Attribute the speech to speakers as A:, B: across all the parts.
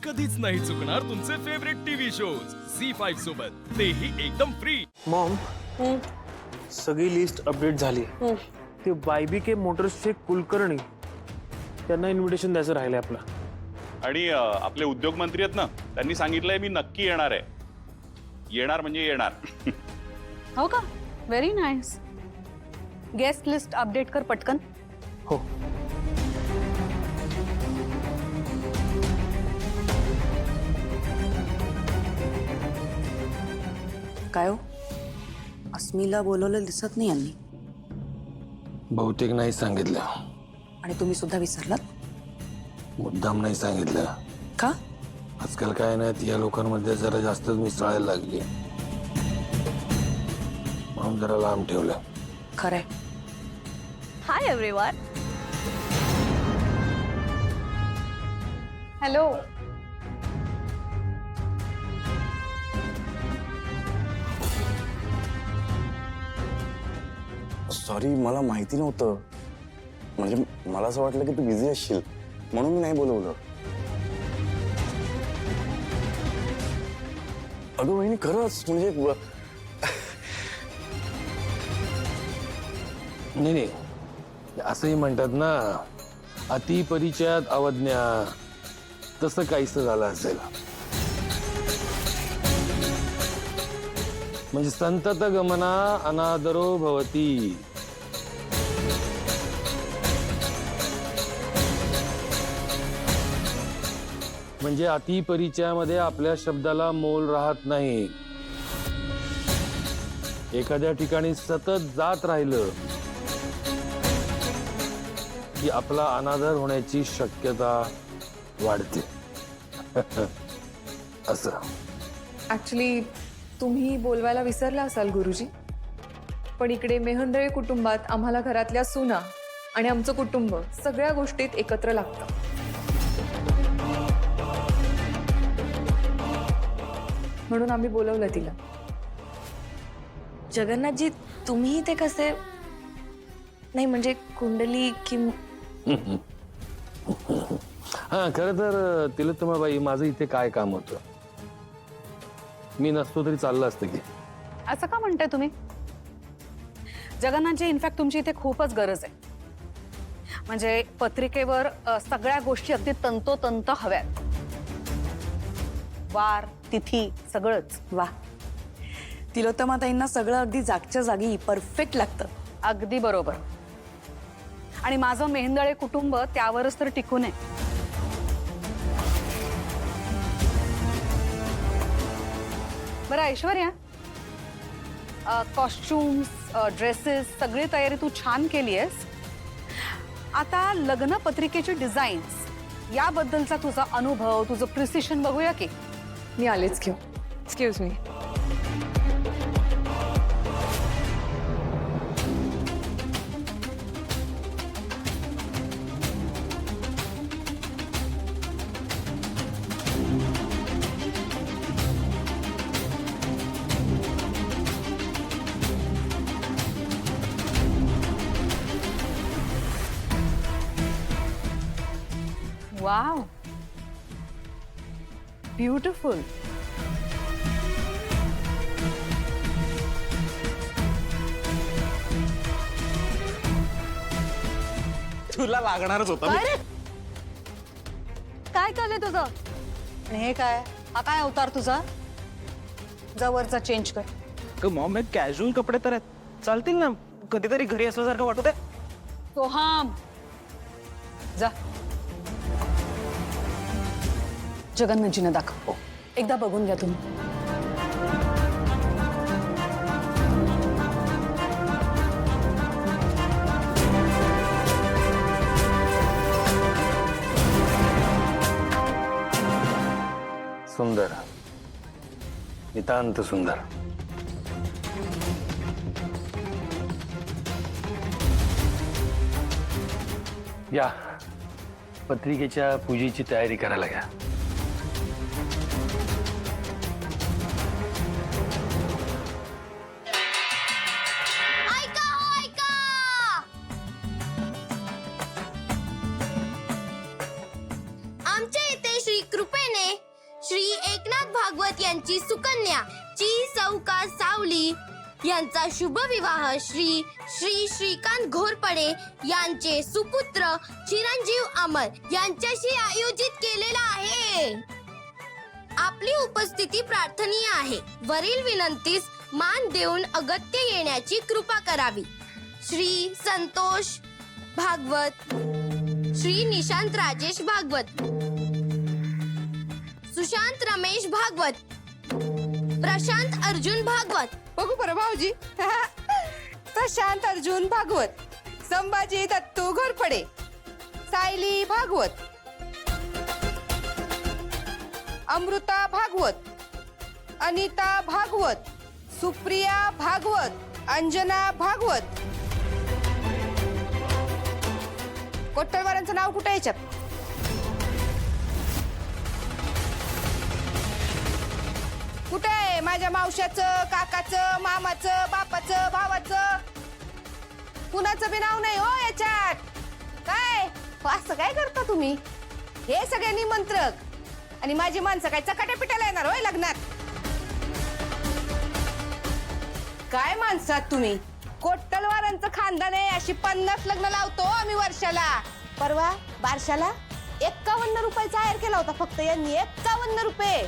A: कधीच नाही चुकणार तुमचे फेवरेट टीव्ही शोज झी5 सोबत, तेही एकदम फ्री।
B: मॉम सगळी लिस्ट अपडेट झाली। ते YBK मोटर्सचे कुलकर्णी त्यांना इन्व्हिटेशन द्यायचं राहिलंय आपलं।
C: आणि आपले उद्योग मंत्री आहेत ना, त्यांनी सांगितलंय मी नक्की येणार आहे। येणार म्हणजे येणार।
D: हो का? Very nice. Guest list update कर पटकन।
B: हो
E: काय हो, अस्मीला बोलवलं दिसत नाही यांनी।
F: बहुतेक नाही सांगितलं।
E: आणि तुम्ही सुद्धा विसरलात
F: मुद्दाम नाही सांगितलं।
E: का?
F: आजकाल काय नाही, या लोकांमध्ये जरा जास्तच मिसळायला लागली, म्हणून जरा लांब ठेवलं।
E: खरंय।
D: Hi everyone. हॅलो।
G: सॉरी, मला माहिती नव्हतं। म्हणजे मला असं वाटलं की तू बिझी असशील, म्हणून मी नाही बोलवलं। अगं वहिनी, खरंच म्हणजे
F: नाही, असंही म्हणतात ना, अति परिचयात अवज्ञा, तसं काहीच झालं असेल। म्हणजे संतत गमना अनादरो भवती। म्हणजे अति परिचयामध्ये आपल्या शब्दाला मोल राहत नाही। एखाद्या ठिकाणी सतत जात राहिलं की आपला अनादर होण्याची शक्यता वाढते। असं
H: ऍक्च्युली तुम्ही बोलवायला विसरला असाल गुरुजी, पण इकडे मेहंदळे कुटुंबात आम्हाला घरातल्या सुना आणि आमचं कुटुंब सगळ्या गोष्टीत एकत्र लागतं। म्हणून आम्ही बोलवलं तिला।
E: जगन्नाथजी, तुम्ही ते कसे? नाही म्हणजे कुंडली कि
F: हा, खरं तर तिलोत्तमाबाई, माझं इथे काय काम होतं? मी नसतो तरी चाललं असतं की।
D: असं का म्हणताय तुम्ही? जगन्नाथजी, इनफॅक्ट तुमची इथे खूपच गरज आहे। म्हणजे पत्रिकेवर सगळ्या गोष्टी अगदी तंतोतंत हव्यात। वार, तिथी, सगळंच।
E: वा, तिलोत्तमाताईंना सगळं अगदी जागच्या जागी परफेक्ट लागतं।
D: अगदी बरोबर। आणि माझं मेहंदळे कुटुंब त्यावरच तर टिकून आहे। बरं ऐश्वर्या, कॉस्ट्युम्स, ड्रेसेस, सगळी तयारी तू छान केली आहेस। आता लग्न पत्रिकेचे डिझाईन्स याबद्दलचा तुझा अनुभव, तुझं प्रिसिशन बघूया की।
H: मी आलेच घेऊ। Excuse me.
D: Wow, beautiful.
B: तुला लागणारच होता।
D: काय रे? काय चाललंय तुझं? आणि हे काय? हा काय अवतार तुझा? जवळचा चेंज कर।
B: मॉम, हे कॅज्युअल कपडे तर आहेत, चालतील ना? कधीतरी घरी असल्यासारखं वाटत आहे।
D: सोहाम, जा जगन्नाथजींना दाखव। एकदा बघून घ्या तुम्ही।
F: सुंदर, नितांत सुंदर। या, पत्रिकेच्या पूजेची तयारी करायला घ्या।
I: आमच्या इथे श्री कृपेने श्री एकनाथ भागवत यांची सुकन्या ची सौका सावली यांचा शुभ विवाह श्री श्री श्रीकांत घोरपडे यांचे सुपुत्र चिरंजीव अमर यांच्याशी आयोजित केलेला आहे. आपली उपस्थिती प्रार्थनीय आहे. वरील विनंतीस मान देऊन अगत्य येण्याची कृपा करावी. श्री संतोष भागवत, श्री निशांत राजेश भागवत, सुशांत रमेश भागवत, प्रशांत अर्जुन भागवत.
J: बघू बरं भाऊजी. प्रशांत अर्जुन भागवत, संभाजी दत्तू घोरपडे, सायली भागवत, अमृता भागवत, अनिता भागवत, सुप्रिया भागवत, अंजना भागवत. कोट्टलवारांचं नाव कुठे याच्यात? कुठे आहे माझ्या मावशाचं, काकाचं, मामाचं, बापाचं, भावाचं? कुणाचं बी नाव नाही हो याच्यात. काय असं काय करता तुम्ही? हे सगळे निमंत्रक आणि माझी माणसं काय चकाट्या पिटायला येणार होय लग्नात? काय माणसात तुम्ही? कोट्टलवारांचं खानदान आहे, अशी 50 लग्न लावतो आम्ही वर्षाला. परवा बारशाला 51 रुपयाचा हायर केला होता फक्त यांनी. 51 रुपये.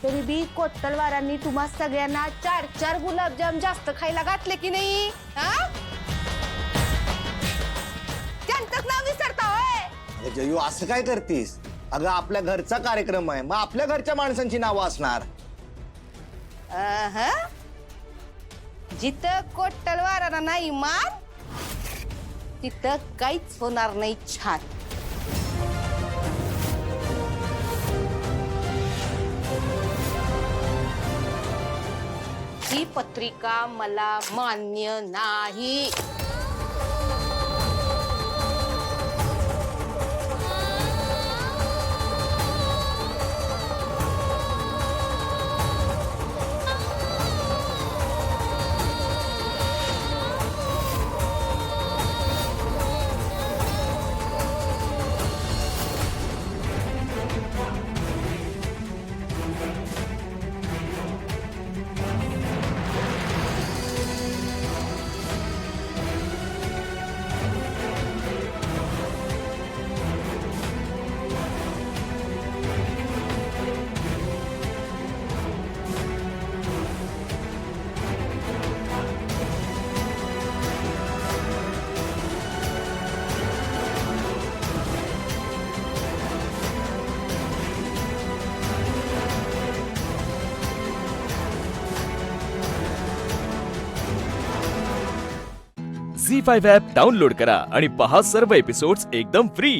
J: तरी बी कोट्टलवारांनी तुम्हा सगळ्यांना 4-4 गुलाबजाम जास्त खायला घातले की नाही? त्यांचंच नाव विसरता होय?
K: जयू असं काय करतीस? अगं आपल्या घरचा कार्यक्रम आहे, मग आपल्या घरच्या माणसांची नावं असणार.
J: जिथं कोट्टलवारांना नाही मान तिथं काहीच होणार नाही छान. ही पत्रिका मला मान्य नाही.
A: झी5 ॲप डाउनलोड करा आणि पहा सर्व एपिसोड्स एकदम फ्री.